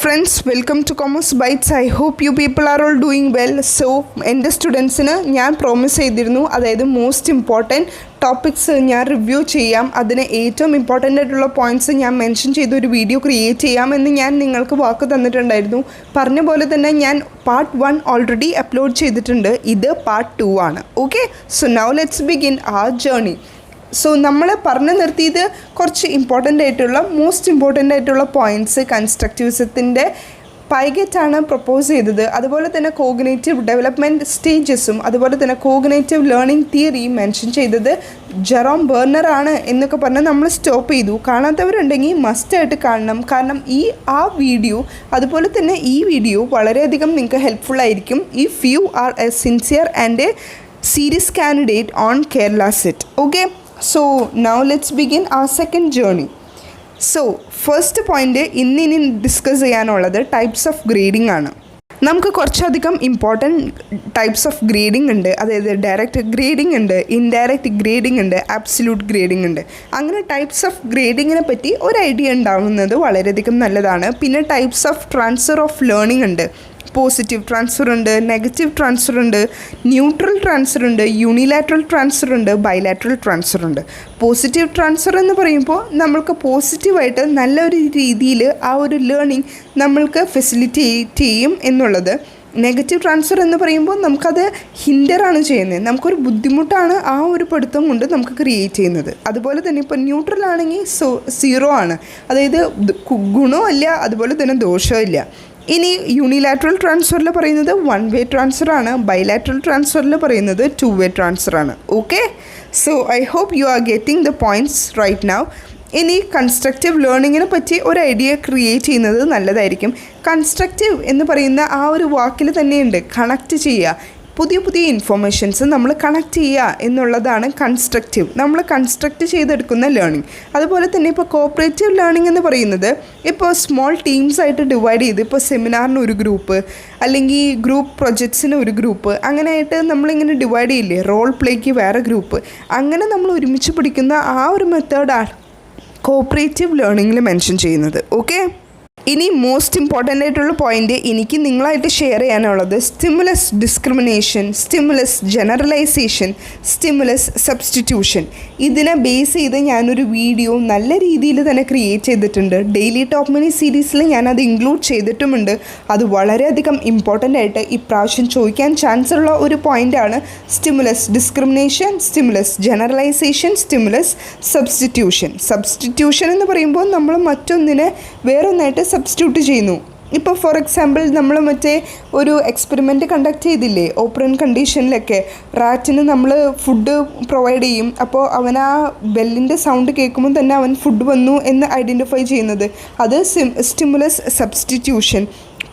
friends, welcome to Commerce Bytes. I hope you people are all doing well. So, എൻ്റെ സ്റ്റുഡൻസിന് ഞാൻ promise ചെയ്തിരുന്നു, അതായത് മോസ്റ്റ് ഇമ്പോർട്ടൻറ്റ് ടോപ്പിക്സ് ഞാൻ റിവ്യൂ ചെയ്യാം, അതിന് ഏറ്റവും ഇമ്പോർട്ടൻ്റ് ആയിട്ടുള്ള പോയിൻറ്റ്സ് ഞാൻ മെൻഷൻ ചെയ്ത് ഒരു വീഡിയോ ക്രിയേറ്റ് ചെയ്യാമെന്ന് ഞാൻ നിങ്ങൾക്ക് വാക്ക് തന്നിട്ടുണ്ടായിരുന്നു. പറഞ്ഞ പോലെ തന്നെ ഞാൻ പാർട്ട് 1 ഓൾറെഡി അപ്ലോഡ് ചെയ്തിട്ടുണ്ട്. ഇത് പാർട്ട് 2 ആണ്. Okay, so now let's begin our journey. So നമ്മൾ പറഞ്ഞു നിർത്തിയത് കുറച്ച് മോസ്റ്റ് ഇമ്പോർട്ടൻ്റ് ആയിട്ടുള്ള പോയിൻറ്റ്സ് കൺസ്ട്രക്റ്റിവിസത്തിൻ്റെ പൈഗറ്റാണ് പ്രപ്പോസ് ചെയ്തത്. അതുപോലെ തന്നെ കോഗ്നേറ്റീവ് ഡെവലപ്മെൻറ്റ് സ്റ്റേജസും അതുപോലെ തന്നെ കോഗ്നേറ്റീവ് ലേണിംഗ് തിയറി മെൻഷൻ ചെയ്തത് ജെറോം ബെർണർ ആണ് എന്നൊക്കെ പറഞ്ഞ് നമ്മൾ സ്റ്റോപ്പ് ചെയ്തു. കാണാത്തവരുണ്ടെങ്കിൽ മസ്റ്റായിട്ട് കാണണം, കാരണം ആ വീഡിയോ അതുപോലെ തന്നെ ഈ വീഡിയോ വളരെയധികം നിങ്ങൾക്ക് ഹെൽപ്ഫുൾ ആയിരിക്കും if you are A sincere and A serious candidate on Kerala SET. Okay, so now let's begin our second journey. So first point ഇനി ഡിസ്കസ് ചെയ്യാനുള്ളത് ടൈപ്സ് ഓഫ് ഗ്രേഡിംഗ് ആണ്. നമുക്ക് കുറച്ചധികം ഇമ്പോർട്ടൻറ്റ് ടൈപ്സ് ഓഫ് ഗ്രേഡിംഗ് ഉണ്ട്. അതായത് direct grading ഉണ്ട്, indirect grading ഉണ്ട്, absolute grading ഉണ്ട്. അങ്ങനെ ടൈപ്സ് ഓഫ് ഗ്രേഡിങ്ങിനെ പറ്റി ഒരു ഐഡിയ ഉണ്ടാകുന്നത് വളരെയധികം നല്ലതാണ്. പിന്നെ types of transfer of learning ഉണ്ട്. പോസിറ്റീവ് ട്രാൻസ്ഫർ ഉണ്ട്, നെഗറ്റീവ് ട്രാൻസ്ഫർ ഉണ്ട്, ന്യൂട്രൽ ട്രാൻസ്ഫർ ഉണ്ട്, യൂണിലാറ്ററൽ ട്രാൻസ്ഫർ ഉണ്ട്, ബൈലാറ്ററൽ ട്രാൻസ്ഫർ ഉണ്ട്. പോസിറ്റീവ് ട്രാൻസ്ഫർ എന്ന് പറയുമ്പോൾ നമ്മൾക്ക് പോസിറ്റീവായിട്ട് നല്ലൊരു രീതിയിൽ ആ ഒരു ലേണിംഗ് നമ്മൾക്ക് ഫെസിലിറ്റേറ്റ് ചെയ്യും എന്നുള്ളത്. നെഗറ്റീവ് ട്രാൻസ്ഫർ എന്ന് പറയുമ്പോൾ നമുക്കത് ഹിൻഡറാണ് ചെയ്യുന്നത്, നമുക്കൊരു ബുദ്ധിമുട്ടാണ് ആ ഒരു പഠിത്തം കൊണ്ട് നമുക്ക് ക്രിയേറ്റ് ചെയ്യുന്നത്. അതുപോലെ തന്നെ ഇപ്പോൾ ന്യൂട്രൽ ആണെങ്കിൽ സീറോ ആണ്, അതായത് ഗുണമില്ല അതുപോലെ തന്നെ ദോഷമില്ല. ഇനി യൂണിലാറ്ററൽ ട്രാൻസ്ഫറിൽ പറയുന്നത് 1 വേ ട്രാൻസ്ഫർ ആണ്, ബൈലാറ്ററൽ ട്രാൻസ്ഫറിൽ പറയുന്നത് 2 വേ ട്രാൻസ്ഫർ ആണ്. Okay, so I hope you are getting the points right now. ഇനി കൺസ്ട്രക്റ്റീവ് ലേണിങ്ങിനെ പറ്റി ഒരു ഐഡിയ ക്രിയേറ്റ് ചെയ്യുന്നത് നല്ലതായിരിക്കും. കൺസ്ട്രക്റ്റീവ് എന്ന് പറയുന്ന ആ ഒരു വാക്കിൽ തന്നെയുണ്ട് കണക്റ്റ് ചെയ്യുക, പുതിയ ഇൻഫോർമേഷൻസ് നമ്മൾ കണക്ട് ചെയ്യുക എന്നുള്ളതാണ് കൺസ്ട്രക്റ്റീവ്, നമ്മൾ കൺസ്ട്രക്റ്റ് ചെയ്തെടുക്കുന്ന ലേണിംഗ്. അതുപോലെ തന്നെ ഇപ്പോൾ കോപ്പറേറ്റീവ് ലേണിംഗ് എന്ന് പറയുന്നത് ഇപ്പോൾ സ്മോൾ ടീംസ് ആയിട്ട് ഡിവൈഡ് ചെയ്ത്, ഇപ്പോൾ സെമിനാറിന് ഒരു ഗ്രൂപ്പ് അല്ലെങ്കിൽ ഗ്രൂപ്പ് പ്രൊജക്ട്സിന് ഒരു ഗ്രൂപ്പ്, അങ്ങനെയായിട്ട് നമ്മളിങ്ങനെ ഡിവൈഡ് ചെയ്യില്ലേ, റോൾ പ്ലേക്ക് വേറെ ഗ്രൂപ്പ്, അങ്ങനെ നമ്മൾ ഒരുമിച്ച് പഠിക്കുന്ന ആ ഒരു മെത്തേഡാണ് കോപ്പറേറ്റീവ് ലേണിങ്ങിൽ മെൻഷൻ ചെയ്യുന്നത്. ഓക്കെ, ഇനി മോസ്റ്റ് ഇമ്പോർട്ടൻ്റ് ആയിട്ടുള്ള പോയിൻ്റ് എനിക്ക് നിങ്ങളായിട്ട് ഷെയർ ചെയ്യാനുള്ളത് stimulus discrimination, stimulus generalization, stimulus substitution. ഇതിനെ ബേസ് ചെയ്ത് ഞാനൊരു വീഡിയോ നല്ല രീതിയിൽ തന്നെ ക്രിയേറ്റ് ചെയ്തിട്ടുണ്ട്. ഡെയിലി ടോപ്പ് മിനി സീരീസിൽ ഞാനത് ഇൻക്ലൂഡ് ചെയ്തിട്ടുമുണ്ട്. അത് വളരെയധികം ഇമ്പോർട്ടൻ്റ് ആയിട്ട് ഇപ്രാവശ്യം ചോദിക്കാൻ ചാൻസ് ഉള്ള ഒരു പോയിൻ്റാണ് stimulus discrimination, stimulus generalization, stimulus substitution. Substitution എന്ന് പറയുമ്പോൾ നമ്മൾ മറ്റൊന്നിനെ വേറൊന്നായിട്ട് സബ്സ്റ്റിറ്റ്യൂട്ട് ചെയ്യുന്നു. ഇപ്പോൾ ഫോർ എക്സാമ്പിൾ നമ്മൾ മറ്റേ ഒരു എക്സ്പെരിമെൻറ്റ് കണ്ടക്ട് ചെയ്തില്ലേ, ഓപ്പൺ കണ്ടീഷനിലൊക്കെ റാറ്റിന് നമ്മൾ ഫുഡ് പ്രൊവൈഡ് ചെയ്യും, അപ്പോൾ അവൻ ആ ബെല്ലിൻ്റെ സൗണ്ട് കേൾക്കുമ്പോൾ തന്നെ അവൻ ഫുഡ് വന്നു എന്ന് ഐഡൻറ്റിഫൈ ചെയ്യുന്നത്, അത് സ്റ്റിമുലസ് സബ്സ്റ്റിറ്റ്യൂഷൻ.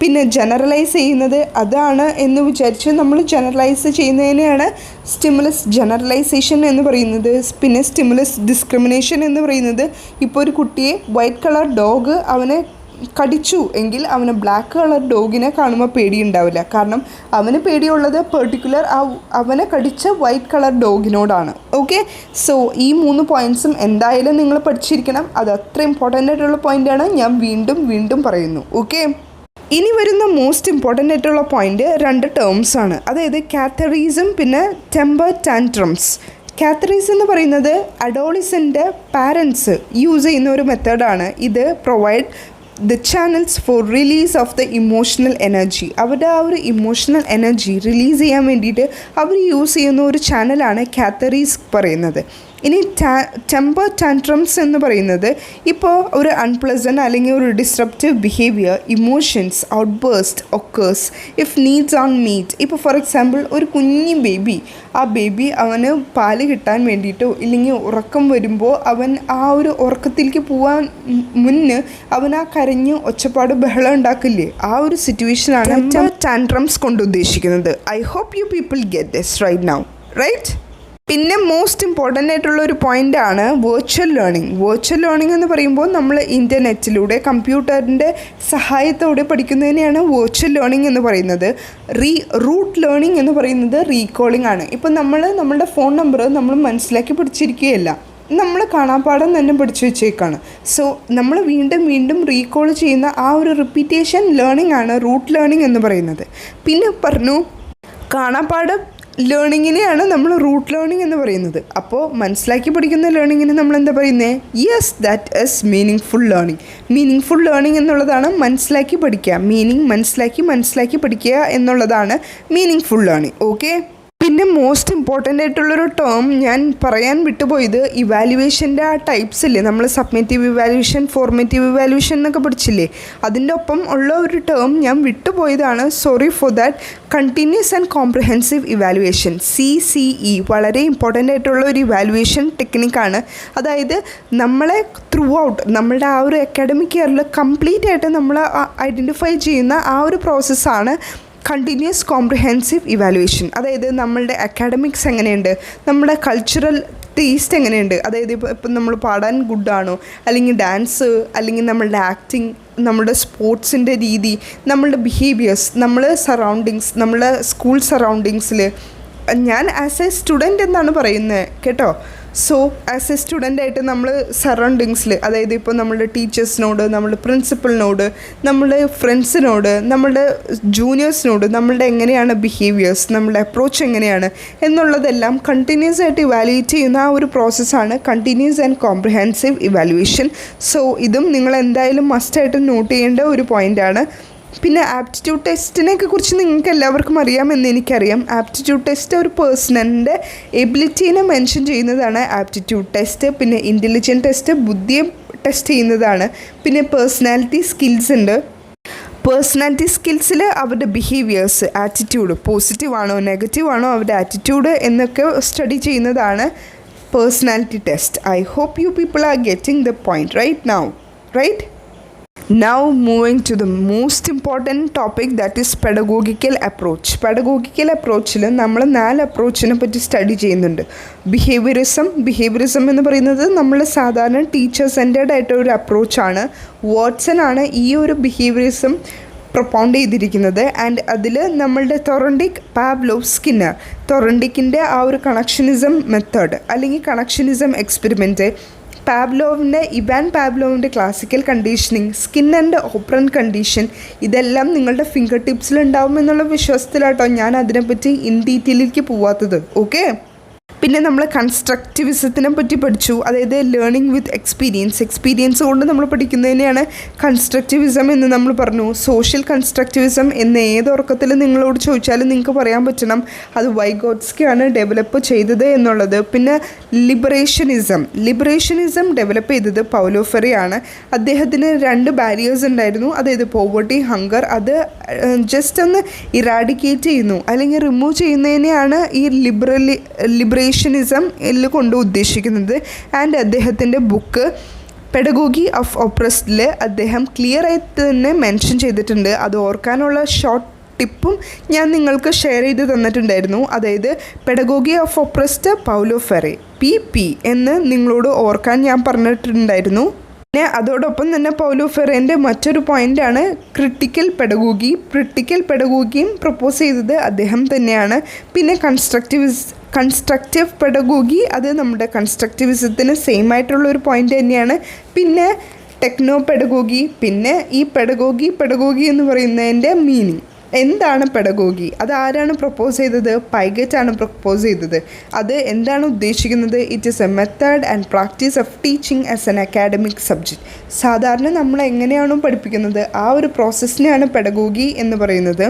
പിന്നെ ജനറലൈസ് ചെയ്യുന്നത് അതാണ് എന്ന് വിചാരിച്ച് നമ്മൾ ജനറലൈസ് ചെയ്യുന്നതിനെയാണ് സ്റ്റിമുലസ് ജനറലൈസേഷൻ എന്ന് പറയുന്നത്. പിന്നെ സ്റ്റിമുലസ് ഡിസ്ക്രിമിനേഷൻ എന്ന് പറയുന്നത്, ഇപ്പോൾ ഒരു കുട്ടിയെ വൈറ്റ് കളർ ഡോഗ് അവനെ കടിച്ചു എങ്കിൽ അവന് ബ്ലാക്ക് കളർ ഡോഗിനെ കാണുമ്പോൾ പേടിയുണ്ടാവില്ല, കാരണം അവന് പേടിയുള്ളത് പെർട്ടിക്കുലർ അവനെ കടിച്ച വൈറ്റ് കളർ ഡോഗിനോടാണ്. ഓക്കെ, സോ ഈ 3 പോയിൻറ്റ്സും എന്തായാലും നിങ്ങൾ പഠിച്ചിരിക്കണം, അത് അത്ര ഇമ്പോർട്ടൻ്റ് ആയിട്ടുള്ള പോയിൻ്റാണ്, ഞാൻ വീണ്ടും പറയുന്നു. ഓക്കെ, ഇനി വരുന്ന മോസ്റ്റ് ഇമ്പോർട്ടൻ്റ് ആയിട്ടുള്ള പോയിൻ്റ് 2 ടേംസ് ആണ്, അതായത് കാത്തറീസം പിന്നെ ടെമ്പർ ടാൻട്രംസ്. കാത്തറീസ് എന്ന് പറയുന്നത് അഡോളിസൻ്റെ പാരൻസ് യൂസ് ചെയ്യുന്ന ഒരു മെത്തേഡാണ്. ഇത് provide the channels for release of the emotional energy. അവരുടെ ആ ഒരു ഇമോഷണൽ എനർജി റിലീസ് ചെയ്യാൻ വേണ്ടിയിട്ട് അവർ യൂസ് ചെയ്യുന്ന ഒരു ചാനലാണ് കാത്തറീസ് പറയുന്നത്. ഇനി ടെമ്പർ ടാൻട്രംസ് എന്ന് പറയുന്നത് ഇപ്പോൾ ഒരു അൺപ്ലസൻറ്റ് അല്ലെങ്കിൽ ഒരു disruptive behaviour, emotions outburst occurs if needs on meet. ഇപ്പോൾ ഫോർ എക്സാമ്പിൾ ഒരു കുഞ്ഞി ബേബി, ആ ബേബി അവന് പാല് കിട്ടാൻ വേണ്ടിയിട്ടോ ഇല്ലെങ്കിൽ ഉറക്കം വരുമ്പോൾ അവൻ ആ ഒരു ഉറക്കത്തിലേക്ക് പോകാൻ മുന്നേ അവൻ ആ കരഞ്ഞ് ഒച്ചപ്പാട് ബഹളം ഉണ്ടാക്കില്ലേ, ആ ഒരു സിറ്റുവേഷനാണ് ടെമ്പർ ടാൻട്രംസ് കൊണ്ട് ഉദ്ദേശിക്കുന്നത്. I hope you people get this right now, right? പിന്നെ മോസ്റ്റ് ഇമ്പോർട്ടൻ്റ് ആയിട്ടുള്ള ഒരു പോയിൻ്റാണ് വെർച്വൽ ലേണിംഗ്. വെർച്വൽ ലേണിംഗ് എന്ന് പറയുമ്പോൾ നമ്മൾ ഇൻ്റർനെറ്റിലൂടെ കമ്പ്യൂട്ടറിൻ്റെ സഹായത്തോടെ പഠിക്കുന്നതിനെയാണ് വെർച്വൽ ലേണിംഗ് എന്ന് പറയുന്നത്. റൂട്ട് ലേണിംഗ് എന്ന് പറയുന്നത് റീകോളിംഗ് ആണ്. ഇപ്പോൾ നമ്മളുടെ ഫോൺ നമ്പർ നമ്മൾ മനസ്സിലാക്കി പഠിച്ചിരിക്കുകയല്ല, നമ്മൾ കാണാപ്പാഠം തന്നെ പഠിച്ചു വെച്ചേക്കാണ്. സോ നമ്മൾ വീണ്ടും വീണ്ടും റീകോൾ ചെയ്യുന്ന ആ ഒരു റിപ്പീറ്റേഷൻ ലേണിംഗ് ആണ് റൂട്ട് ലേണിംഗ് എന്ന് പറയുന്നത്. പിന്നെ പറഞ്ഞു കാണാപ്പാഠം ലേണിങ്ങിനെയാണ് നമ്മൾ റൂട്ട് ലേണിംഗ് എന്ന് പറയുന്നത്. അപ്പോൾ മനസ്സിലാക്കി പഠിക്കുന്ന ലേണിങ്ങിന് നമ്മൾ എന്താ പറയുന്നത്? Yes, that is meaning full learning. Meaning full learning എന്നുള്ളതാണ് മനസ്സിലാക്കി പഠിക്കുക. മീനിങ് മനസ്സിലാക്കി പഠിക്കുക എന്നുള്ളതാണ് മീനിങ് ഫുൾ ലേണിംഗ്. ഓക്കെ. പിന്നെ മോസ്റ്റ് ഇമ്പോർട്ടൻ്റ് ആയിട്ടുള്ളൊരു ടേം ഞാൻ പറയാൻ വിട്ടുപോയത് ഇവാലുവേഷൻ്റെ ആ ടൈപ്സ് ഇല്ലേ, നമ്മൾ സബ്മിറ്റീവ് ഇവാലുവേഷൻ, ഫോർമേറ്റീവ് ഇവാലുവേഷൻ എന്നൊക്കെ പഠിച്ചില്ലേ, അതിൻ്റെ ഒപ്പം ഉള്ള ഒരു ടേം ഞാൻ വിട്ടുപോയതാണ്. Sorry for that. Continuous and comprehensive evaluation, CCE, വളരെ ഇമ്പോർട്ടൻ്റ് ആയിട്ടുള്ള ഒരു ഇവാലുവേഷൻ ടെക്നിക്കാണ്. അതായത് നമ്മളെ ത്രൂ ഔട്ട് നമ്മളുടെ ആ ഒരു അക്കാഡമിക് ഇയറിൽ കംപ്ലീറ്റ് ആയിട്ട് നമ്മൾ ഐഡൻറ്റിഫൈ ചെയ്യുന്ന ആ ഒരു പ്രോസസ്സാണ് കണ്ടിന്യൂസ് കോംപ്രിഹെൻസീവ് ഇവാലുവേഷൻ. അതായത് നമ്മളുടെ അക്കാഡമിക്സ് എങ്ങനെയുണ്ട്, നമ്മുടെ കൾച്ചറൽ ടേസ്റ്റ് എങ്ങനെയുണ്ട്, അതായത് ഇപ്പം നമ്മൾ പാടാൻ ഗുഡാണോ, അല്ലെങ്കിൽ ഡാൻസ്, അല്ലെങ്കിൽ നമ്മളുടെ ആക്ടിങ്, നമ്മുടെ സ്പോർട്സിൻ്റെ രീതി, നമ്മളുടെ ബിഹേവിയേഴ്സ്, നമ്മൾ സറൗണ്ടിങ്സ്, നമ്മുടെ സ്കൂൾ സറൗണ്ടിങ്സിൽ. ഞാൻ ആസ് എ സ്റ്റുഡൻറ്റ് എന്നാണ് പറയുന്നത് കേട്ടോ. സോ ആസ് എ സ്റ്റുഡൻ്റായിട്ട് നമ്മൾ സറൗണ്ടിങ്സിൽ, അതായത് ഇപ്പോൾ നമ്മുടെ ടീച്ചേഴ്സിനോട്, നമ്മുടെ പ്രിൻസിപ്പളിനോട്, നമ്മുടെ ഫ്രണ്ട്സിനോട്, നമ്മുടെ ജൂനിയേഴ്സിനോട് നമ്മളുടെ എങ്ങനെയാണ് ബിഹേവിയേഴ്സ്, നമ്മളുടെ അപ്രോച്ച് എങ്ങനെയാണ് എന്നുള്ളതെല്ലാം കണ്ടിന്യൂസ് ആയിട്ട് ഇവാലുവേറ്റ് ചെയ്യുന്ന ആ ഒരു പ്രോസസ്സാണ് continuous and comprehensive evaluation. So ഇതും നിങ്ങൾ എന്തായാലും മസ്റ്റായിട്ട് നോട്ട് ചെയ്യേണ്ട ഒരു പോയിൻ്റാണ്. പിന്നെ ആപ്റ്റിറ്റ്യൂഡ് ടെസ്റ്റിനെയൊക്കെ കുറിച്ച് നിങ്ങൾക്ക് എല്ലാവർക്കും അറിയാമെന്ന് എനിക്കറിയാം. ആപ്റ്റിറ്റ്യൂഡ് ടെസ്റ്റ് ഒരു പേഴ്സണിൻ്റെ എബിലിറ്റീനെ മെൻഷൻ ചെയ്യുന്നതാണ് ആപ്റ്റിറ്റ്യൂഡ് ടെസ്റ്റ്. പിന്നെ ഇൻ്റലിജൻറ്റ് ടെസ്റ്റ് ബുദ്ധിയെ ടെസ്റ്റ് ചെയ്യുന്നതാണ്. പിന്നെ പേഴ്സണാലിറ്റി സ്കിൽസ് ഉണ്ട്. പേഴ്സണാലിറ്റി സ്കിൽസിൽ അവരുടെ ബിഹേവിയേഴ്സ്, ആറ്റിറ്റ്യൂഡ് പോസിറ്റീവ് ആണോ നെഗറ്റീവ് ആണോ അവരുടെ ആറ്റിറ്റ്യൂഡ് എന്നൊക്കെ സ്റ്റഡി ചെയ്യുന്നതാണ് personality test. I hope you people are getting the point right now, right? Now moving to the most important topic, that is pedagogical approach. Pedagogical approachൽ നമ്മൾ 4 അപ്രോച്ചിനെ പറ്റി study ചെയ്യുന്നുണ്ട്. Behaviourism എന്ന് പറയുന്നത് നമ്മൾ സാധാരണ ടീച്ചർ സെൻറ്റേർഡ് ആയിട്ടുള്ള ഒരു അപ്രോച്ചാണ്. വാട്സൺ ആണ് ഈ ഒരു ബിഹേവിയറിസം പ്രൊപ്പൗണ്ട് ചെയ്തിരിക്കുന്നത്. ആൻഡ് അതിൽ നമ്മളുടെ തൊറൻഡിക്, പാവ്ലോവ്, സ്കിന്നർ, തൊറൻഡിക്കിൻ്റെ ആ ഒരു കണക്ഷനിസം മെത്തേഡ് അല്ലെങ്കിൽ കണക്ഷനിസം എക്സ്പെരിമെൻറ്റ്, ഇവാൻ പാവ്ലോവിൻ്റെ classical conditioning, Skinner and operant condition, ഇതെല്ലാം നിങ്ങളുടെ ഫിംഗർ ടിപ്സിൽ ഉണ്ടാവും എന്നുള്ള വിശ്വാസത്തിലാട്ടോ ഞാൻ അതിനെപ്പറ്റി ഇൻ ഡീറ്റെയിലേക്ക് പോവാത്തത്. ഓക്കെ. പിന്നെ നമ്മൾ കൺസ്ട്രക്റ്റിവിസത്തിനെ പറ്റി പഠിച്ചു. അതായത് ലേണിംഗ് വിത്ത് എക്സ്പീരിയൻസ് കൊണ്ട് നമ്മൾ പഠിക്കുന്നതിനെയാണ് കൺസ്ട്രക്റ്റിവിസം എന്ന് നമ്മൾ പറഞ്ഞു. സോഷ്യൽ കൺസ്ട്രക്റ്റിവിസം എന്ന് ഏത് ഉറക്കത്തിൽ നിങ്ങളോട് ചോദിച്ചാലും നിങ്ങൾക്ക് പറയാൻ പറ്റണം അത് വൈഗോട്സ്കിയാണ് ഡെവലപ്പ് ചെയ്തത് എന്നുള്ളത്. പിന്നെ ലിബറേഷനിസം ഡെവലപ്പ് ചെയ്തത് പൗലോ ഫെറിയാണ്. അദ്ദേഹത്തിന് 2 ബാരിയേഴ്സ് ഉണ്ടായിരുന്നു. അതായത് പോവർട്ടി, ഹങ്കർ. അത് ജസ്റ്റ് ഒന്ന് ഇറാഡിക്കേറ്റ് ചെയ്യുന്നു അല്ലെങ്കിൽ റിമൂവ് ചെയ്യുന്നതിനെയാണ് ഈ ലിബറേഷനിസം കൊണ്ട് ഉദ്ദേശിക്കുന്നത്. ആൻഡ് അദ്ദേഹത്തിൻ്റെ ബുക്ക് പെഡഗോഗി ഓഫ് ഒപ്രസ്ഡിൽ അദ്ദേഹം ക്ലിയർ ആയിട്ട് തന്നെ മെൻഷൻ ചെയ്തിട്ടുണ്ട്. അത് ഓർക്കാനുള്ള ഷോർട്ട് ടിപ്പും ഞാൻ നിങ്ങൾക്ക് ഷെയർ ചെയ്ത് തന്നിട്ടുണ്ടായിരുന്നു. അതായത് pedagogy of oppressed Paulo Freire, PP എന്ന് നിങ്ങളോട് ഓർക്കാൻ ഞാൻ പറഞ്ഞിട്ടുണ്ടായിരുന്നു. പിന്നെ അതോടൊപ്പം തന്നെ പൗലോ ഫെറേൻ്റെ മറ്റൊരു പോയിൻ്റാണ് ക്രിട്ടിക്കൽ പെഡഗോഗിയും പ്രപ്പോസ് ചെയ്തത് അദ്ദേഹം തന്നെയാണ്. പിന്നെ കൺസ്ട്രക്റ്റീവ് പെഡഗോഗി, അത് നമ്മുടെ കൺസ്ട്രക്റ്റിവിസത്തിന് സെയിം ആയിട്ടുള്ള ഒരു പോയിൻ്റ് തന്നെയാണ്. പിന്നെ ടെക്നോ പെഡഗോഗി. പിന്നെ ഈ പെഡഗോഗി എന്ന് പറയുന്നതിൻ്റെ മീനിങ് എന്താണ് പെഡഗോഗി, അത് ആരാണ് പ്രപ്പോസ് ചെയ്തത്? പൈഗറ്റ് ആണ് പ്രപ്പോസ് ചെയ്തത്. അത് എന്താണ് ഉദ്ദേശിക്കുന്നത്? It is A method and practice of teaching as an academic subject. സാധാരണ നമ്മൾ എങ്ങനെയാണോ പഠിപ്പിക്കുന്നത് ആ ഒരു പ്രോസസ്സിനെയാണ് പെഡഗോഗി എന്ന് പറയുന്നത്.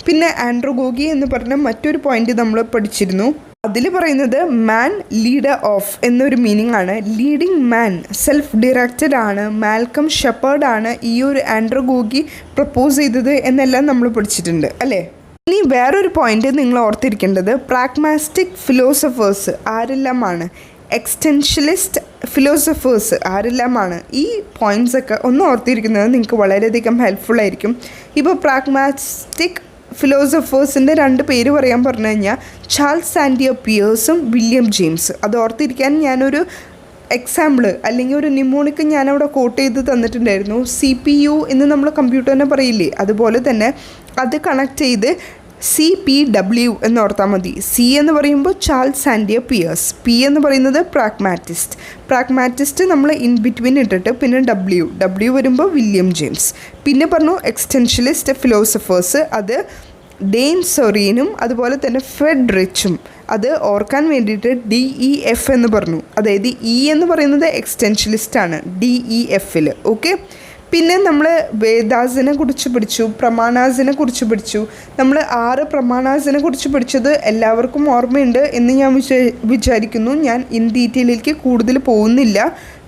പിന്നെ ആൻഡ്രോഗോഗി എന്ന് പറഞ്ഞ മറ്റൊരു പോയിന്റ് നമ്മൾ പഠിച്ചിരുന്നു. അതിൽ പറയുന്നത് മാൻ ലീഡർ ഓഫ് എന്നൊരു മീനിങ് ആണ്. ലീഡിങ് മാൻ സെൽഫ് ഡയറക്റ്റഡ് ആണ്, മാൽക്കം ഷെപ്പേർഡ് ഈ ഒരു ആൻഡ്രോഗോഗി പ്രപ്പോസ് ചെയ്തത് എന്നെല്ലാം നമ്മൾ പഠിച്ചിട്ടുണ്ട് അല്ലേ. ഇനി വേറൊരു പോയിന്റ് നിങ്ങൾ ഓർത്തിരിക്കേണ്ടത്, പ്രാഗ്മാറ്റിക് ഫിലോസഫേഴ്സ് ആരെല്ലാമാണ്, എക്സ്റ്റൻഷ്യലിസ്റ്റ് ഫിലോസഫേഴ്സ് ആരെല്ലാമാണ്. ഈ പോയിൻറ്റ്സൊക്കെ ഒന്ന് ഓർത്തിരിക്കുന്നത് നിങ്ങൾക്ക് വളരെയധികം ഹെൽപ്ഫുൾ ആയിരിക്കും. ഇപ്പോൾ പ്രാഗ്മാറ്റിക് ഫിലോസഫേഴ്സിൻ്റെ 2 പേര് പറയാൻ പറഞ്ഞു കഴിഞ്ഞാൽ ചാൾസ് സാൻഡിയർ പിയേഴ്സും വില്യം ജെയിംസ്. അത് ഓർത്തിരിക്കാൻ ഞാനൊരു എക്സാമ്പിൾ അല്ലെങ്കിൽ ഒരു നിമോണിക്ക് ഞാനവിടെ കോട്ട് ചെയ്ത് തന്നിട്ടുണ്ടായിരുന്നു. CPU എന്ന് നമ്മൾ കമ്പ്യൂട്ടറിനെ പറയില്ലേ, അതുപോലെ തന്നെ അത് കണക്ട് ചെയ്ത് CPW എന്ന് ഓർത്താൽ മതി. C എന്ന് പറയുമ്പോൾ ചാൾസ് സാൻഡിയർ പിയേഴ്സ്, P എന്ന് പറയുന്നത് പ്രാഗ്മാറ്റിസ്റ്റ് നമ്മൾ ഇൻ ബിറ്റ്വീൻ ഇട്ടിട്ട് പിന്നെ W വരുമ്പോൾ വില്യം ജെയിംസ്. പിന്നെ പറഞ്ഞു എക്സ്റ്റൻഷ്യലിസ്റ്റ് ഫിലോസഫേഴ്സ്, അത് ഡെയിൻ സൊറീനും അതുപോലെ തന്നെ ഫ്രെഡറിച്ചും. അത് ഓർക്കാൻ വേണ്ടിയിട്ട് DEF എന്ന് പറഞ്ഞു. അതായത് E എന്ന് പറയുന്നത് എക്സ്റ്റൻഷ്യലിസ്റ്റാണ് DEFൽ. ഓക്കെ, പിന്നെ നമ്മൾ വേദാസിനെ കുറിച്ച് പഠിച്ചു, പ്രമാണാസിനെ കുറിച്ച് പഠിച്ചു. നമ്മൾ 6 പ്രമാണാസിനെ കുറിച്ച് പഠിച്ചത് എല്ലാവർക്കും ഓർമ്മയുണ്ട് എന്ന് ഞാൻ വിചാരിക്കുന്നു. ഞാൻ ഇൻ ഡീറ്റെയിലേക്ക് കൂടുതൽ പോകുന്നില്ല.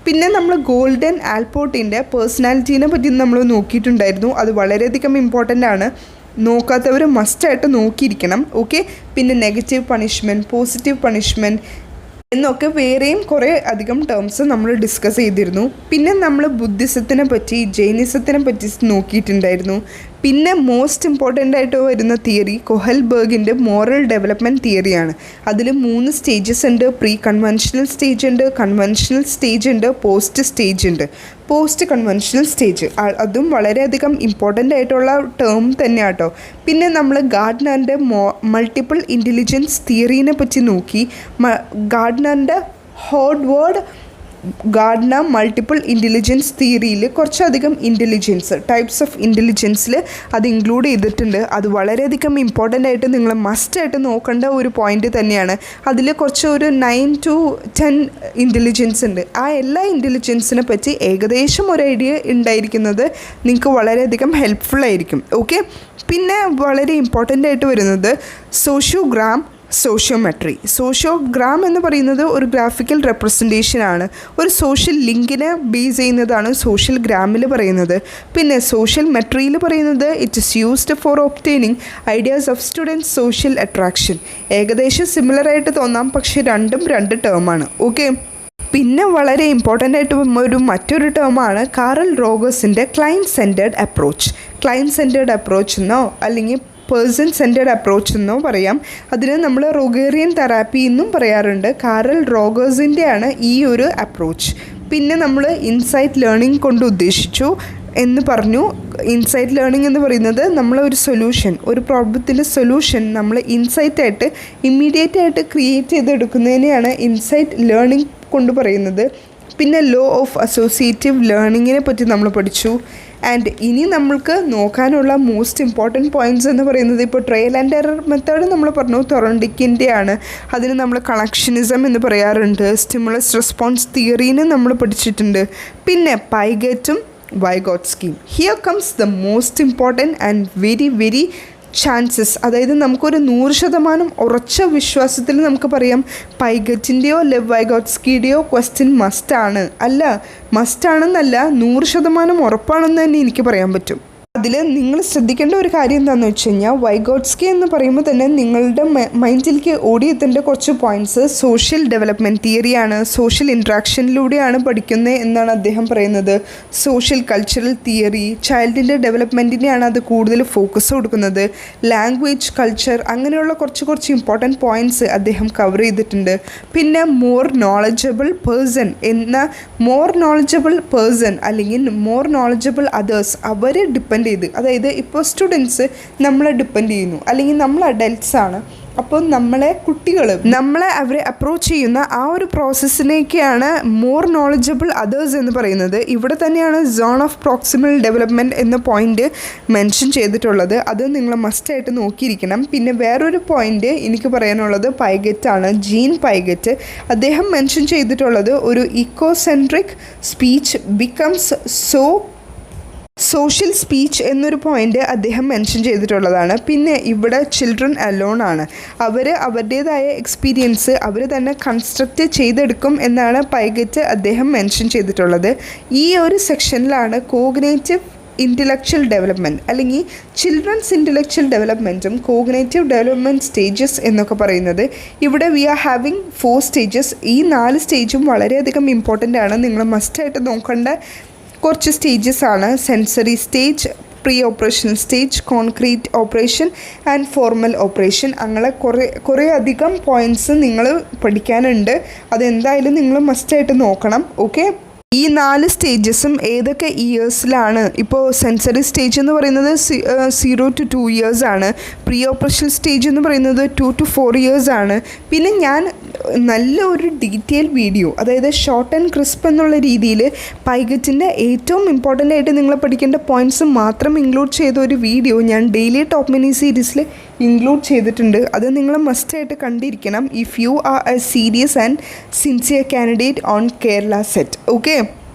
പിന്നെ നമ്മൾ ഗോൾഡൻ ആൽപോർട്ടിൻ്റെ പേഴ്സണാലിറ്റീനെ പറ്റി നമ്മൾ നോക്കിയിട്ടുണ്ടായിരുന്നു. അത് വളരെയധികം ഇമ്പോർട്ടൻ്റ് ആണ്, നോക്കാത്തവർ മസ്റ്റായിട്ട് നോക്കിയിരിക്കണം. ഓക്കെ, പിന്നെ നെഗറ്റീവ് പണിഷ്മെൻറ്റ്, പോസിറ്റീവ് പണിഷ്മെൻറ്റ് എന്നൊക്കെ വേറെയും കുറേ അധികം ടേംസ് നമ്മൾ ഡിസ്കസ് ചെയ്തിരുന്നു. പിന്നെ നമ്മൾ ബുദ്ധിസത്തിനെ പറ്റി, ജൈനിസത്തിനെ പറ്റി നോക്കിയിട്ടുണ്ടായിരുന്നു. പിന്നെ മോസ്റ്റ് ഇമ്പോർട്ടൻ്റ് ആയിട്ട് വരുന്ന തിയറി കൊഹൽബർഗിൻ്റെ മോറൽ ഡെവലപ്മെൻറ്റ് തിയറിയാണ്. അതിൽ 3 സ്റ്റേജസ് ഉണ്ട്. പ്രീ കൺവെൻഷണൽ സ്റ്റേജ് ഉണ്ട്, കൺവെൻഷണൽ സ്റ്റേജ് ഉണ്ട്, പോസ്റ്റ് സ്റ്റേജ് ഉണ്ട്. പോസ്റ്റ് കൺവെൻഷണൽ സ്റ്റേജ് അതും വളരെയധികം ഇമ്പോർട്ടൻ്റ് ആയിട്ടുള്ള ടേം തന്നെയാണ് കേട്ടോ. പിന്നെ നമ്മൾ ഗാർഡനറിൻ്റെ മൾട്ടിപ്പിൾ ഇൻ്റലിജൻസ് തിയറീനെ പറ്റി നോക്കി. ഗാർഡനറിൻ്റെ ഗാർഡനർ മൾട്ടിപ്പിൾ ഇൻ്റലിജൻസ് തിയറിയിൽ കുറച്ചധികം ടൈപ്സ് ഓഫ് ഇൻ്റലിജൻസിൽ അത് ഇൻക്ലൂഡ് ചെയ്തിട്ടുണ്ട്. അത് വളരെയധികം ഇമ്പോർട്ടൻ്റ് ആയിട്ട് നിങ്ങൾ മസ്റ്റായിട്ട് നോക്കേണ്ട ഒരു പോയിൻ്റ് തന്നെയാണ്. അതിൽ കുറച്ച് ഒരു 9 to 10 ഇൻ്റലിജൻസ് ഉണ്ട്. ആ എല്ലാ ഇൻ്റലിജൻസിനെ പറ്റി ഏകദേശം ഒരു ഐഡിയ ഉണ്ടായിരിക്കുന്നത് നിങ്ങൾക്ക് വളരെയധികം ഹെൽപ്ഫുൾ ആയിരിക്കും. ഓക്കെ, പിന്നെ വളരെ ഇമ്പോർട്ടൻ്റ് ആയിട്ട് വരുന്നത് സോഷ്യോഗ്രാം എന്ന് പറയുന്നത് ഒരു ഗ്രാഫിക്കൽ റെപ്രസെൻറ്റേഷൻ ആണ്. ഒരു സോഷ്യൽ ലിങ്കിനെ ബേസ് ചെയ്യുന്നതാണ് സോഷ്യൽ ഗ്രാമിൽ പറയുന്നത്. പിന്നെ സോഷ്യൽ മെട്രിയിൽ പറയുന്നത് it is used for obtaining ideas of students social attraction. ഏകദേശം സിമിലർ ആയിട്ട് തോന്നാം, പക്ഷേ രണ്ടും 2 ടേമാണ്. ഓക്കെ, പിന്നെ വളരെ ഇമ്പോർട്ടൻ്റ് ആയിട്ട് മറ്റൊരു ടേമാണ് കാറൽ റോഗേഴ്സിൻ്റെ ക്ലയൻറ്റ് സെൻറ്റേർഡ് അപ്രോച്ച് എന്നോ അല്ലെങ്കിൽ പേഴ്സൺ സെൻറ്റേർഡ് അപ്രോച്ച് എന്നോ പറയാം. അതിന് നമ്മൾ റോഗേറിയൻ തെറാപ്പി എന്നും പറയാറുണ്ട്. കാറൽ റോഗേഴ്സിൻ്റെയാണ് ഈ ഒരു അപ്രോച്ച്. പിന്നെ നമ്മൾ ഇൻസൈറ്റ് ലേണിംഗ് കൊണ്ട് ഉദ്ദേശിച്ചു എന്ന് പറഞ്ഞു. ഇൻസൈറ്റ് ലേണിംഗ് എന്ന് പറയുന്നത് ഒരു പ്രോബ്ലത്തിൻ്റെ സൊല്യൂഷൻ നമ്മൾ ഇൻസൈറ്റായിട്ട് ഇമ്മീഡിയറ്റ് ആയിട്ട് ക്രിയേറ്റ് ചെയ്തെടുക്കുന്നതിനെയാണ് ഇൻസൈറ്റ് ലേണിംഗ് കൊണ്ട് പറയുന്നത്. പിന്നെ ലോ ഓഫ് അസോസിയേറ്റീവ് ലേണിങ്ങിനെ പറ്റി നമ്മൾ പഠിച്ചു. ആൻഡ് ഇനി നമ്മൾക്ക് നോക്കാനുള്ള മോസ്റ്റ് ഇമ്പോർട്ടൻറ്റ് പോയിൻറ്റ്സ് എന്ന് പറയുന്നത് ഇപ്പോൾ ട്രയൽ ആൻഡ് എറർ മെത്തേഡ് നമ്മൾ പറഞ്ഞു, തൊറണ്ടിക്കിൻ്റെയാണ്. അതിന് നമ്മൾ കണക്ഷനിസം എന്ന് പറയാറുണ്ട്. സ്റ്റിമുലസ് റെസ്പോൺസ് തിയറീനെ നമ്മൾ പഠിച്ചിട്ടുണ്ട്. പിന്നെ പൈഗറ്റും വൈഗോട്സ്കിയും. Here comes the most important and very chances. അതായത് നമുക്കൊരു 100% ഉറച്ച വിശ്വാസത്തിൽ നമുക്ക് പറയാം പൈഗറ്റിൻ്റെയോ വൈഗോട്സ്കിയുടെയോ ക്വസ്റ്റ്യൻ മസ്റ്റാണെന്നല്ല 100% ഉറപ്പാണെന്ന് തന്നെ എനിക്ക് പറയാൻ പറ്റും. അതിൽ നിങ്ങൾ ശ്രദ്ധിക്കേണ്ട ഒരു കാര്യം എന്താണെന്ന് വെച്ച് കഴിഞ്ഞാൽ വൈഗോട്സ്കി എന്ന് പറയുമ്പോൾ തന്നെ നിങ്ങളുടെ മൈൻഡിലേക്ക് ഓടിയെത്തേണ്ട കുറച്ച് പോയിൻറ്റ്സ് സോഷ്യൽ ഡെവലപ്മെൻറ്റ് തിയറിയാണ്. സോഷ്യൽ ഇൻട്രാക്ഷനിലൂടെയാണ് പഠിക്കുന്നത് എന്നാണ് അദ്ദേഹം പറയുന്നത്. സോഷ്യൽ കൾച്ചറൽ തിയറി, ചൈൽഡിൻ്റെ ഡെവലപ്മെൻറ്റിനെയാണ് അത് കൂടുതൽ ഫോക്കസ് കൊടുക്കുന്നത്. ലാംഗ്വേജ്, കൾച്ചർ, അങ്ങനെയുള്ള കുറച്ച് ഇമ്പോർട്ടൻറ്റ് പോയിൻറ്റ്സ് അദ്ദേഹം കവർ ചെയ്തിട്ടുണ്ട്. പിന്നെ മോർ നോളജബിൾ പേഴ്സൺ അല്ലെങ്കിൽ മോർ നോളജബിൾ അതേഴ്സ്, അവരെ ഡിപ്പെൻഡ് ചെയ്ത്, അതായത് ഇപ്പോൾ സ്റ്റുഡൻസ് നമ്മളെ ഡിപ്പെൻഡ് ചെയ്യുന്നു, അല്ലെങ്കിൽ നമ്മൾ അഡൽട്ട്സാണ്. അപ്പോൾ അവരെ അപ്രോച്ച് ചെയ്യുന്ന ആ ഒരു പ്രോസസ്സിനേക്കാണ് മോർ നോളജബിൾ അതേഴ്സ് എന്ന് പറയുന്നത്. ഇവിടെ തന്നെയാണ് സോൺ ഓഫ് പ്രോക്സിമൽ ഡെവലപ്മെൻറ്റ് എന്ന പോയിൻ്റ് മെൻഷൻ ചെയ്തിട്ടുള്ളത്. അത് നിങ്ങൾ മസ്റ്റായിട്ട് നോക്കിയിരിക്കണം. പിന്നെ വേറൊരു പോയിൻ്റ് എനിക്ക് പറയാനുള്ളത് പൈഗറ്റാണ്, ജീൻ പൈഗറ്റ്. അദ്ദേഹം മെൻഷൻ ചെയ്തിട്ടുള്ളത് ഒരു ഇക്കോസെൻട്രിക് സ്പീച്ച് ബിക്കംസ് സോഷ്യൽ സ്പീച്ച് എന്നൊരു പോയിൻ്റ് അദ്ദേഹം മെൻഷൻ ചെയ്തിട്ടുള്ളതാണ്. പിന്നെ ഇവിടെ ചിൽഡ്രൻ അലോൺ ആണ്. അവരുടേതായ എക്സ്പീരിയൻസ് അവർ തന്നെ കൺസ്ട്രക്റ്റ് ചെയ്തെടുക്കും എന്നാണ് പൈഗറ്റ് അദ്ദേഹം മെൻഷൻ ചെയ്തിട്ടുള്ളത്. ഈ ഒരു സെക്ഷനിലാണ് കോഗ്നേറ്റീവ് ഇൻ്റലക്ച്വൽ ഡെവലപ്മെൻറ്റ് അല്ലെങ്കിൽ ചിൽഡ്രൻസ് ഇൻ്റലക്ച്വൽ ഡെവലപ്മെൻറ്റും കോഗ്നേറ്റീവ് ഡെവലപ്മെൻറ്റ് സ്റ്റേജസ് എന്നൊക്കെ പറയുന്നത്. ഇവിടെ വി ആർ ഹാവിങ് 4 സ്റ്റേജസ്. ഈ 4 സ്റ്റേജും വളരെയധികം ഇമ്പോർട്ടൻ്റ് ആണ്. നിങ്ങൾ മസ്റ്റായിട്ട് നോക്കേണ്ട കുറച്ച് സ്റ്റേജസ് ആണ്. Sensory stage, pre operational stage, concrete operation and formal operation. അങ്ങനെ കുറേ അധികം പോയിൻറ്റ്സ് നിങ്ങൾ പഠിക്കാനുണ്ട്. അതെന്തായാലും നിങ്ങൾ മസ്റ്റായിട്ട് നോക്കണം. ഓക്കെ. ഈ 4 സ്റ്റേജസും ഏതൊക്കെ ഇയേഴ്സിലാണ്? ഇപ്പോൾ സെൻസറി സ്റ്റേജ് എന്ന് പറയുന്നത് 0 to 2 ഇയേഴ്സ് ആണ്. പ്രീ ഓപ്പറേഷൻ സ്റ്റേജ് എന്ന് പറയുന്നത് 2 to 4 ഇയേഴ്സ് ആണ്. പിന്നെ ഞാൻ നല്ല ഒരു ഡീറ്റെയിൽ വീഡിയോ, അതായത് ഷോർട്ട് ആൻഡ് ക്രിസ്പ് എന്നുള്ള രീതിയിൽ പൈഗറ്റിൻ്റെ ഏറ്റവും ഇമ്പോർട്ടൻ്റ് ആയിട്ട് നിങ്ങൾ പഠിക്കേണ്ട പോയിൻറ്റ്സ് മാത്രം ഇൻക്ലൂഡ് ചെയ്ത ഒരു വീഡിയോ ഞാൻ ഡെയിലി ടോപ്പ് മിനി സീരീസിൽ ഇൻക്ലൂഡ് ചെയ്തിട്ടുണ്ട്. അത് നിങ്ങൾ മസ്റ്റായിട്ട് കണ്ടിരിക്കണം if you are a serious and sincere candidate on Kerala SET. Okay,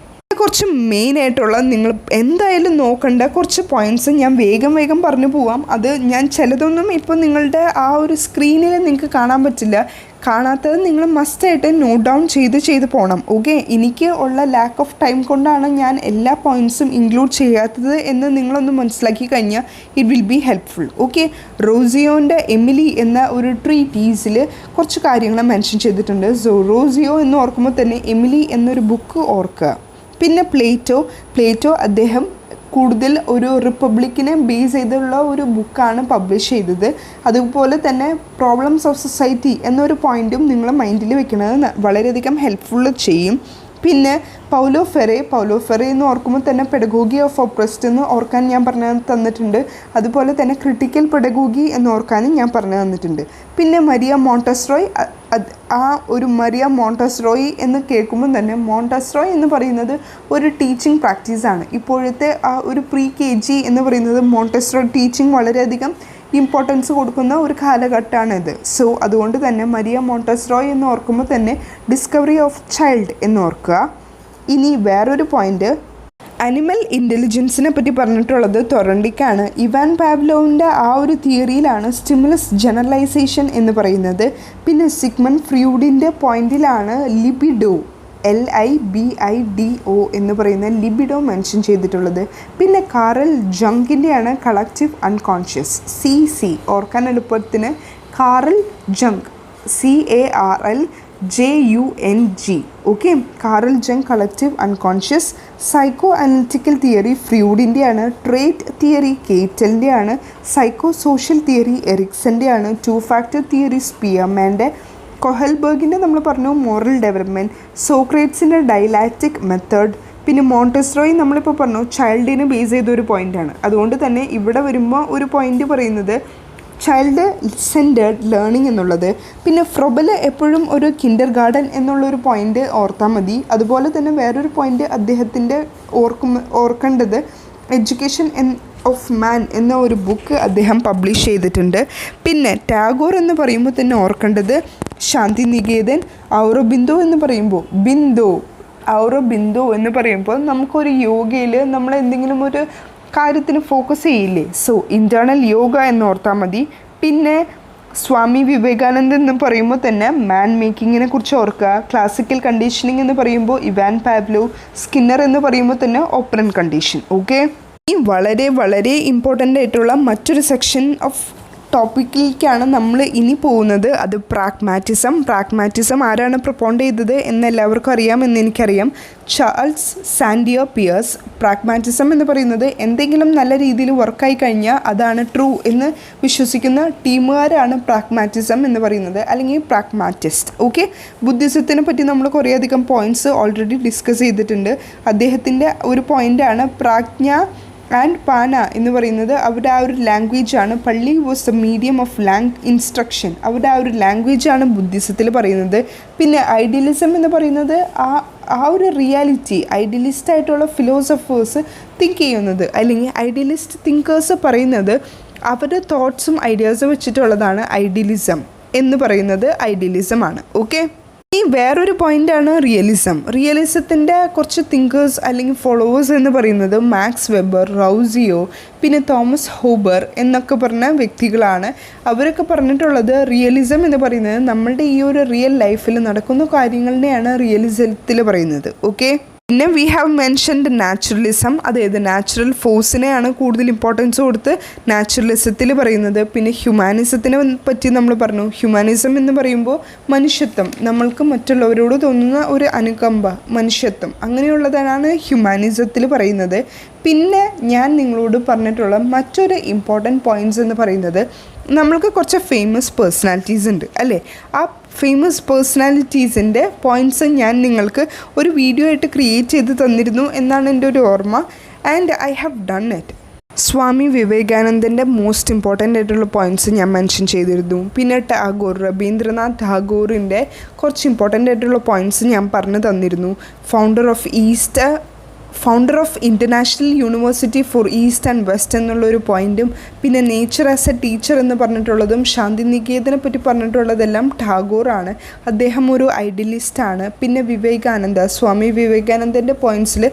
കുറച്ച് മെയിനായിട്ടുള്ള നിങ്ങൾ എന്തായാലും നോക്കേണ്ട കുറച്ച് പോയിൻറ്റ്സ് ഞാൻ വേഗം പറഞ്ഞു പോവാം. അത് ഞാൻ ചിലതൊന്നും ഇപ്പോൾ നിങ്ങളുടെ ആ ഒരു സ്ക്രീനിൽ നിങ്ങൾക്ക് കാണാൻ പറ്റില്ല. കാണാത്തത് നിങ്ങൾ മസ്റ്റായിട്ട് നോട്ട് ഡൗൺ ചെയ്ത് പോകണം. ഓക്കെ, എനിക്ക് ഉള്ള ലാക്ക് ഓഫ് ടൈം കൊണ്ടാണ് ഞാൻ എല്ലാ പോയിൻറ്റ്സും ഇൻക്ലൂഡ് ചെയ്യാത്തത് എന്ന് നിങ്ങളൊന്ന് മനസ്സിലാക്കി കഴിഞ്ഞാൽ it will be helpful. Okay, റോസിയോൻ്റെ എമിലി എന്ന ഒരു ട്രീറ്റീസിൽ കുറച്ച് കാര്യങ്ങൾ മെൻഷൻ ചെയ്തിട്ടുണ്ട്. സോ റോസിയോ എന്ന് ഓർക്കുമ്പോൾ തന്നെ എമിലി എന്നൊരു ബുക്ക് ഓർക്കുക. പിന്നെ പ്ലേറ്റോ അദ്ദേഹം കൂടുതൽ ഒരു റിപ്പബ്ലിക്കിനെ ബേസ് ചെയ്തുള്ള ഒരു ബുക്കാണ് പബ്ലിഷ് ചെയ്തത്. അതുപോലെ തന്നെ പ്രോബ്ലംസ് ഓഫ് സൊസൈറ്റി എന്നൊരു പോയിൻറ്റും നിങ്ങൾ മൈൻഡിൽ വെക്കുന്നത് വളരെയധികം ഹെൽപ്ഫുൾ ചെയ്യും. പിന്നെ പൗലോ ഫെറെ എന്ന് ഓർക്കുമ്പോൾ തന്നെ പെഡഗോഗി ഓഫ് ഒപ്രസ്ഡ് എന്ന് ഓർക്കാൻ ഞാൻ പറഞ്ഞു തന്നിട്ടുണ്ട്. അതുപോലെ തന്നെ ക്രിട്ടിക്കൽ പെഡഗോഗി എന്ന് ഓർക്കാനും ഞാൻ പറഞ്ഞു തന്നിട്ടുണ്ട്. പിന്നെ മരിയ മോണ്ടസ്റോയ്, മരിയ മോണ്ടസ്റോയ് എന്ന് കേൾക്കുമ്പോൾ തന്നെ മോണ്ടസ്റോയ് എന്ന് പറയുന്നത് ഒരു ടീച്ചിങ് പ്രാക്ടീസാണ്. ഇപ്പോഴത്തെ ആ ഒരു പ്രീ KG എന്ന് പറയുന്നത് മോണ്ടസ്റോയ് ടീച്ചിങ് വളരെയധികം ഇമ്പോർട്ടൻസ് കൊടുക്കുന്ന ഒരു കാലഘട്ടമാണിത്. സോ അതുകൊണ്ട് തന്നെ മരിയ മോണ്ടസ്റോയ് എന്ന് ഓർക്കുമ്പോൾ തന്നെ ഡിസ്കവറി ഓഫ് ചൈൽഡ് എന്ന് ഓർക്കുക. ഇനി വേറൊരു പോയിൻ്റ്, അനിമൽ ഇൻ്റലിജൻസിനെ പറ്റി പറഞ്ഞിട്ടുള്ളത് തൊറണ്ടിക്കാണ്. ഇവാൻ പാവ്ലോവിൻ്റെ ആ ഒരു തിയറിയിലാണ് സ്റ്റിമുലസ് ജനറലൈസേഷൻ എന്ന് പറയുന്നത്. പിന്നെ സിഗ്മണ്ട് ഫ്രൂയിഡിൻ്റെ പോയിന്റിലാണ് ലിബിഡോ, LIBIDO എന്ന് പറയുന്ന ലിബിഡോ മെൻഷൻ ചെയ്തിട്ടുള്ളത്. പിന്നെ കാറൽ ജങ്കിൻ്റെയാണ് കളക്റ്റീവ് അൺകോൺഷ്യസ്, CC ഓർക്കാൻ എളുപ്പത്തിന് Carl Jung, CARLJUNG. Okay, Carl Jung collective unconscious. Psycho analytical theory ഫ്രൂഡിൻ്റെയാണ്. ട്രേറ്റ് തിയറി കേറ്റലിൻ്റെയാണ്. സൈക്കോ സോഷ്യൽ തിയറി എറിക്സൻ്റെയാണ്. 2 ഫാക്ടർ തിയറി സ്പിയർമാൻ്റെ. കൊഹൽബർഗിൻ്റെ നമ്മൾ പറഞ്ഞു മോറൽ ഡെവലപ്മെൻറ്റ്. സോക്രേറ്റ്സിൻ്റെ ഡയലാക്റ്റിക് മെത്തേഡ്. പിന്നെ മോണ്ടസ്റോയ് നമ്മളിപ്പോൾ പറഞ്ഞു ചൈൽഡിനെ ബേസ് ചെയ്തൊരു പോയിൻ്റാണ്. അതുകൊണ്ട് തന്നെ ഇവിടെ വരുമ്പോൾ ഒരു പോയിൻ്റ് പറയുന്നത് ചൈൽഡ് സെൻറ്റേർഡ് ലേണിംഗ് എന്നുള്ളത്. പിന്നെ ഫ്രൊബൽ എപ്പോഴും ഒരു കിൻഡർ ഗാർഡൻ എന്നുള്ളൊരു പോയിൻ്റ് ഓർത്താൽ മതി. അതുപോലെ തന്നെ വേറൊരു പോയിൻ്റ് അദ്ദേഹത്തിൻ്റെ ഓർക്കേണ്ടത് എഡ്യൂക്കേഷൻ ഓഫ് മാൻ എന്ന ഒരു ബുക്ക് അദ്ദേഹം പബ്ലിഷ് ചെയ്തിട്ടുണ്ട്. പിന്നെ ടാഗോർ എന്ന് പറയുമ്പോൾ തന്നെ ഓർക്കേണ്ടത് ശാന്തിനികേതൻ. ഔറോബിന്ദോ എന്ന് പറയുമ്പോൾ ഔറോബിന്ദോ എന്ന് പറയുമ്പോൾ നമുക്കൊരു യോഗയിൽ നമ്മൾ എന്തെങ്കിലും ഒരു കാര്യത്തിന് ഫോക്കസ് ചെയ്യില്ലേ, സോ ഇൻറ്റേർണൽ യോഗ എന്ന് ഓർത്താൽ മതി. പിന്നെ സ്വാമി വിവേകാനന്ദൻ എന്ന് പറയുമ്പോൾ തന്നെ മാൻ മേക്കിങ്ങിനെ കുറിച്ച് ഓർക്കുക. ക്ലാസിക്കൽ കണ്ടീഷനിങ് എന്ന് പറയുമ്പോൾ ഇവാൻ പാവ്ലോ. സ്കിന്നർ എന്ന് പറയുമ്പോൾ തന്നെ ഓപ്പറൻ കണ്ടീഷൻ. ഓക്കെ, ഈ വളരെ ഇമ്പോർട്ടൻ്റ് ആയിട്ടുള്ള മറ്റൊരു സെക്ഷൻ ഓഫ് ടോപ്പിക്കിലേക്കാണ് നമ്മൾ ഇനി പോകുന്നത്. അത് പ്രാഗ്മാറ്റിസം ആരാണ് പ്രൊപ്പോണ്ട് ചെയ്തത് എന്ന് എല്ലാവർക്കും അറിയാമെന്ന് എനിക്കറിയാം. Charles സാൻഡിയർ Pierce. പ്രാഗ്മാറ്റിസം എന്ന് പറയുന്നത് എന്തെങ്കിലും നല്ല രീതിയിൽ വർക്കായി കഴിഞ്ഞാൽ അതാണ് ട്രൂ എന്ന് വിശ്വസിക്കുന്ന ടീമുകാരാണ് പ്രാഗ്മാറ്റിസം എന്ന് പറയുന്നത്, അല്ലെങ്കിൽ പ്രാഗ്മാറ്റിസ്റ്റ്. ഓക്കെ, ബുദ്ധിസത്തിനെ പറ്റി നമ്മൾ കുറേയധികം പോയിൻറ്റ്സ് ഓൾറെഡി ഡിസ്കസ് ചെയ്തിട്ടുണ്ട്. അദ്ദേഹത്തിൻ്റെ ഒരു പോയിൻ്റാണ് പ്രാജ്ഞ ആൻഡ് പാന എന്ന് പറയുന്നത്. അവരുടെ ആ ഒരു ലാംഗ്വേജാണ്. പള്ളി was the medium of instruction. അവരുടെ ആ ഒരു ലാംഗ്വേജാണ് ബുദ്ധിസത്തിൽ പറയുന്നത്. പിന്നെ ഐഡിയലിസം എന്ന് പറയുന്നത് ആ ഒരു റിയാലിറ്റി ഐഡിയലിസ്റ്റ് ആയിട്ടുള്ള ഫിലോസഫേഴ്സ് തിങ്ക് ചെയ്യുന്നത്, അല്ലെങ്കിൽ ഐഡിയലിസ്റ്റ് തിങ്കേഴ്സ് പറയുന്നത് അവരുടെ തോട്ട്സും ഐഡിയാസും വെച്ചിട്ടുള്ളതാണ് ഐഡിയലിസം എന്ന് പറയുന്നത്. ഐഡിയലിസമാണ്. ഓക്കെ, ഈ വേറൊരു പോയിൻ്റാണ് റിയലിസത്തിൻ്റെ കുറച്ച് തിങ്കേഴ്സ് അല്ലെങ്കിൽ ഫോളോവേഴ്സ് എന്ന് പറയുന്നത് മാക്സ് വെബർ, റൗസിയോ, പിന്നെ തോമസ് ഹോബർ എന്നൊക്കെ പറഞ്ഞ വ്യക്തികളാണ്. അവരൊക്കെ പറഞ്ഞിട്ടുള്ളത് റിയലിസം എന്ന് പറയുന്നത് നമ്മളുടെ ഈ ഒരു റിയൽ ലൈഫിൽ നടക്കുന്ന കാര്യങ്ങളുടെയാണ് റിയലിസത്തിൽ പറയുന്നത്. ഓക്കെ, പിന്നെ വി ഹാവ് മെൻഷൻഡ് നാച്ചുറലിസം. അതായത് നാച്ചുറൽ ഫോഴ്സിനെയാണ് കൂടുതൽ ഇമ്പോർട്ടൻസ് കൊടുത്ത് നാച്ചുറലിസത്തിൽ പറയുന്നത്. പിന്നെ ഹ്യൂമാനിസത്തിനെ പറ്റി നമ്മൾ പറഞ്ഞു. ഹ്യൂമാനിസം എന്ന് പറയുമ്പോൾ മനുഷ്യത്വം, നമ്മൾക്ക് മറ്റുള്ളവരോട് തോന്നുന്ന ഒരു അനുകമ്പ, മനുഷ്യത്വം, അങ്ങനെയുള്ളതാണ് ഹ്യൂമാനിസത്തിൽ പറയുന്നത്. പിന്നെ ഞാൻ നിങ്ങളോട് പറഞ്ഞിട്ടുള്ള മറ്റൊരു ഇമ്പോർട്ടൻറ്റ് പോയിൻറ്റ്സ് എന്ന് പറയുന്നത് നമ്മൾക്ക് കുറച്ച് ഫേമസ് പേഴ്സണാലിറ്റീസ് ഉണ്ട് അല്ലേ. ആ ഫേമസ് പേഴ്സണാലിറ്റീസിൻ്റെ പോയിൻറ്റ്സ് ഞാൻ നിങ്ങൾക്ക് ഒരു വീഡിയോ ആയിട്ട് ക്രിയേറ്റ് ചെയ്ത് തന്നിരുന്നു എന്നാണ് എൻ്റെ ഒരു ഓർമ്മ. And I have done it. Swami വിവേകാനന്ദൻ്റെ മോസ്റ്റ് ഇമ്പോർട്ടൻ്റ് ആയിട്ടുള്ള പോയിൻറ്റ്സ് ഞാൻ മെൻഷൻ ചെയ്തിരുന്നു. പിന്നെ രവീന്ദ്രനാഥ് ടാഗോറിൻ്റെ കുറച്ച് ഇമ്പോർട്ടൻ്റ് ആയിട്ടുള്ള പോയിൻറ്റ്സ് ഞാൻ പറഞ്ഞു തന്നിരുന്നു. Founder of international university for east and west എന്നുള്ളൊരു പോയിൻറ്റും പിന്നെ നേച്ചർ ആസ് എ ടീച്ചർ എന്ന് പറഞ്ഞിട്ടുള്ളതും ശാന്തിനികേതനെ പറ്റി പറഞ്ഞിട്ടുള്ളതെല്ലാം ടാഗോറാണ്. അദ്ദേഹം ഒരു ഐഡിയലിസ്റ്റാണ്. പിന്നെ സ്വാമി വിവേകാനന്ദൻ്റെ പോയിൻറ്റ്സിൽ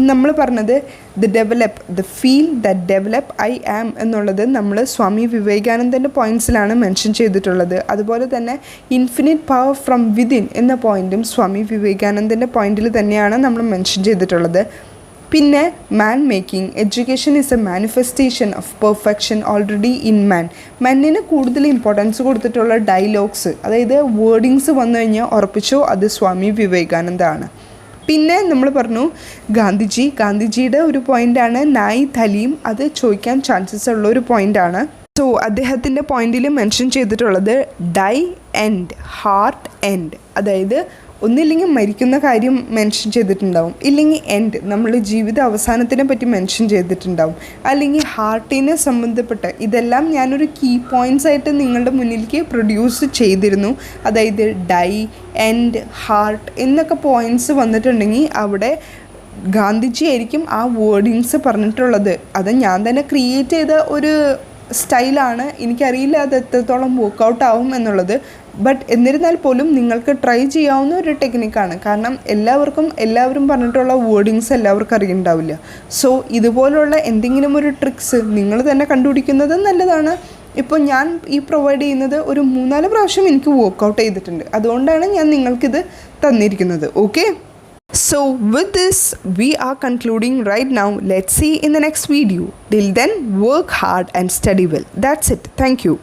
നമ്മൾ പറഞ്ഞത് the feel that develop I am എന്നുള്ളത് നമ്മൾ സ്വാമി വിവേകാനന്ദൻ്റെ പോയിൻറ്റ്സിലാണ് മെൻഷൻ ചെയ്തിട്ടുള്ളത്. അതുപോലെ തന്നെ ഇൻഫിനിറ്റ് പവർ ഫ്രം വിതിൻ എന്ന പോയിൻറ്റും സ്വാമി വിവേകാനന്ദൻ്റെ പോയിൻറ്റിൽ തന്നെയാണ് നമ്മൾ മെൻഷൻ ചെയ്തിട്ടുള്ളത്. പിന്നെ man making education is a manifestation of perfection already in man. മാനിന് കൂടുതൽ ഇമ്പോർട്ടൻസ് കൊടുത്തിട്ടുള്ള ഡയലോഗ്സ്, അതായത് വേർഡിങ്സ് വന്നു കഴിഞ്ഞാൽ ഉറപ്പിച്ചോ അത് സ്വാമി വിവേകാനന്ദാണ്. പിന്നെ നമ്മൾ പറഞ്ഞു ഗാന്ധിജിയുടെ ഒരു പോയിൻ്റാണ് നായ് തലീം. അത് ചോദിക്കാൻ ചാൻസസ് ഉള്ള ഒരു പോയിൻ്റാണ്. സോ അദ്ദേഹത്തിൻ്റെ പോയിന്റിൽ മെൻഷൻ ചെയ്തിട്ടുള്ളത് ഡൈ എൻഡ് ഹാർട്ട് എൻഡ്, അതായത് ഒന്നില്ലെങ്കിൽ മരിക്കുന്ന കാര്യം മെൻഷൻ ചെയ്തിട്ടുണ്ടാവും, ഇല്ലെങ്കിൽ എൻഡ് നമ്മൾ ജീവിത അവസാനത്തിനെ പറ്റി മെൻഷൻ ചെയ്തിട്ടുണ്ടാവും, അല്ലെങ്കിൽ ഹാർട്ടിനെ സംബന്ധപ്പെട്ട്. ഇതെല്ലാം ഞാനൊരു കീ പോയിൻറ്റ്സ് ആയിട്ട് നിങ്ങളുടെ മുന്നിലേക്ക് പ്രൊഡ്യൂസ് ചെയ്തിരുന്നു. അതായത് ഡൈ എൻഡ് ഹാർട്ട് എന്നൊക്കെ പോയിൻറ്റ്സ് വന്നിട്ടുണ്ടെങ്കിൽ അവിടെ ഗാന്ധിജി ആയിരിക്കും ആ വേർഡിങ്സ് പറഞ്ഞിട്ടുള്ളത്. അത് ഞാൻ തന്നെ ക്രിയേറ്റ് ചെയ്ത ഒരു സ്റ്റൈലാണ്. എനിക്കറിയില്ല അത് എത്രത്തോളം വർക്കൗട്ട് ആവും എന്നുള്ളത്. ബട്ട് എന്നിരുന്നാൽ പോലും നിങ്ങൾക്ക് ട്രൈ ചെയ്യാവുന്ന ഒരു ടെക്നിക്കാണ്. കാരണം എല്ലാവരും പറഞ്ഞിട്ടുള്ള വേർഡിങ്സ് എല്ലാവർക്കും അറിയുന്നുണ്ടാവില്ല. സോ ഇതുപോലുള്ള എന്തെങ്കിലും ഒരു ട്രിക്സ് നിങ്ങൾ തന്നെ കണ്ടുപിടിക്കുന്നത് നല്ലതാണ്. ഇപ്പോൾ ഞാൻ പ്രൊവൈഡ് ചെയ്യുന്നത് ഒരു 3-4 പ്രാവശ്യം എനിക്ക് വർക്കൗട്ട് ചെയ്തിട്ടുണ്ട്. അതുകൊണ്ടാണ് ഞാൻ നിങ്ങൾക്കിത് തന്നിരിക്കുന്നത്. Okay, so with this we are concluding right now. Let's see in the next video. Till then, work hard and study well. That's it. Thank you.